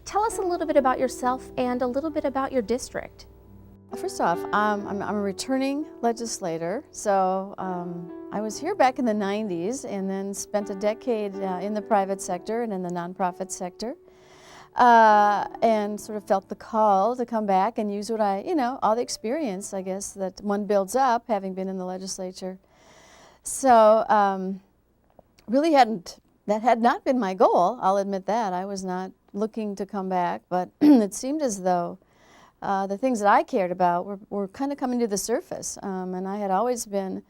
Tell us a little bit about yourself and a little bit about your district. First off, I'm a returning legislator, so I was here back in the 90s and then spent a decade in the private sector and in the nonprofit sector, and sort of felt the call to come back and use what all the experience, I guess, that one builds up having been in the legislature. So really that had not been my goal, I'll admit that. I was not looking to come back, but it seemed as though the things that I cared about were kind of coming to the surface. And I had always been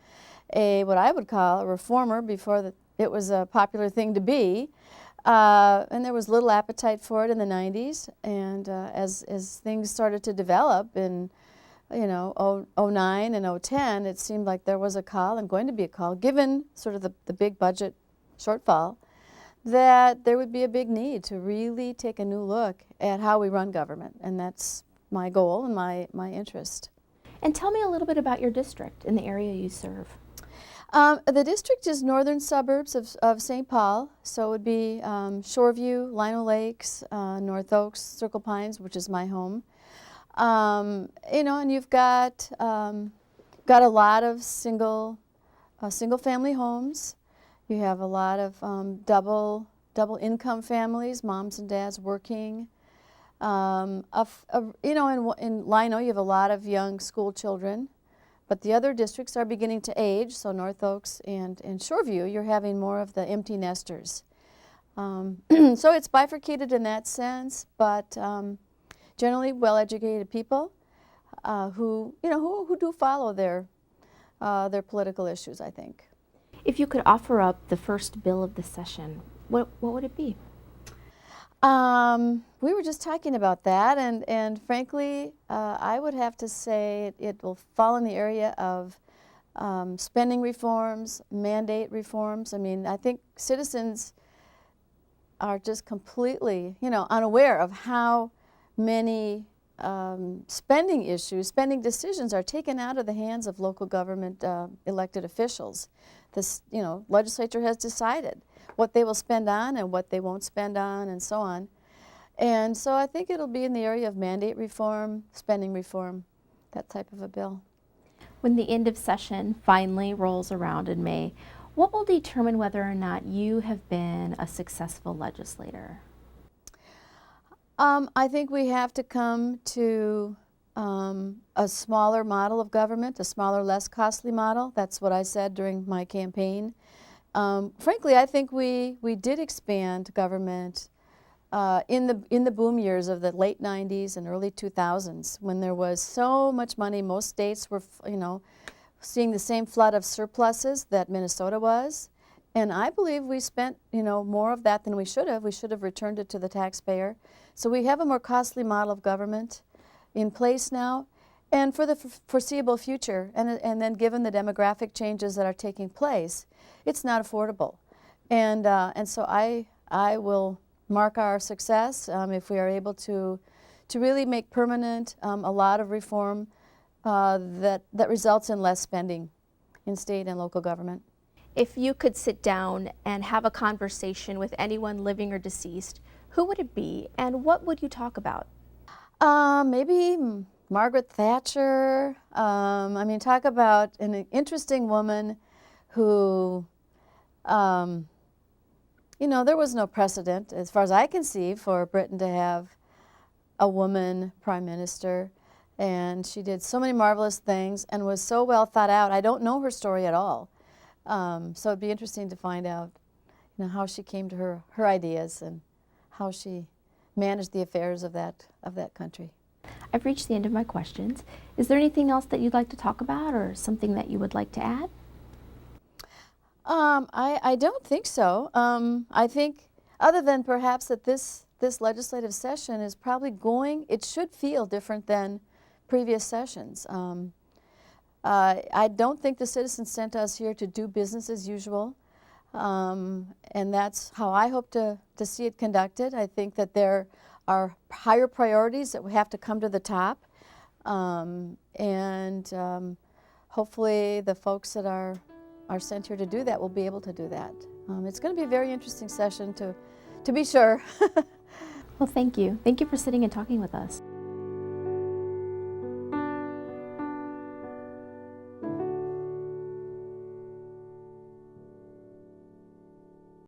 what I would call a reformer before it was a popular thing to be. And there was little appetite for it in the 90s. And as things started to develop in, '09 and '10, it seemed like there was a call and going to be a call, given sort of the big budget shortfall, that there would be a big need to really take a new look at how we run government. And that's my goal and my interest. And tell me a little bit about your district and the area you serve. The district is northern suburbs of St. Paul, so it would be Shoreview, Lino Lakes, North Oaks, Circle Pines, which is my home. And you've got a lot of single family homes. You have a lot of double income families, moms and dads working. In Lino, you have a lot of young school children, but the other districts are beginning to age, so North Oaks and Shoreview, you're having more of the empty nesters. So it's bifurcated in that sense, but generally well-educated people who do follow their political issues, I think. If you could offer up the first bill of the session, what would it be? We were just talking about that, and frankly, I would have to say it will fall in the area of spending reforms, mandate reforms. I mean, I think citizens are just completely, unaware of how many spending decisions are taken out of the hands of local government elected officials. This, legislature has decided what they will spend on and what they won't spend on and so on. And so I think it'll be in the area of mandate reform, spending reform, that type of a bill. When the end of session finally rolls around in May, what will determine whether or not you have been a successful legislator? I think we have to come to a smaller model of government, a smaller, less costly model. That's what I said during my campaign. Frankly, I think we did expand government in the boom years of the late 90s and early 2000s, when there was so much money. Most states were, seeing the same flood of surpluses that Minnesota was. And I believe we spent, more of that than we should have. We should have returned it to the taxpayer. So we have a more costly model of government in place now, and for the foreseeable future. And then given the demographic changes that are taking place, it's not affordable. And so I will mark our success if we are able to really make permanent a lot of reform that results in less spending in state and local government. If you could sit down and have a conversation with anyone living or deceased, who would it be and what would you talk about? Maybe Margaret Thatcher. Talk about an interesting woman who, there was no precedent, as far as I can see, for Britain to have a woman prime minister. And she did so many marvelous things and was so well thought out. I don't know her story at all. So it'd be interesting to find out, how she came to her ideas and how she managed the affairs of that country. I've reached the end of my questions. Is there anything else that you'd like to talk about or something that you would like to add? I don't think so. I think, other than perhaps that this legislative session is probably it should feel different than previous sessions. I don't think the citizens sent us here to do business as usual, and that's how I hope to see it conducted. I think that there are higher priorities that we have to come to the top, and hopefully the folks that are sent here to do that will be able to do that. It's going to be a very interesting session to be sure. Well, thank you. Thank you for sitting and talking with us.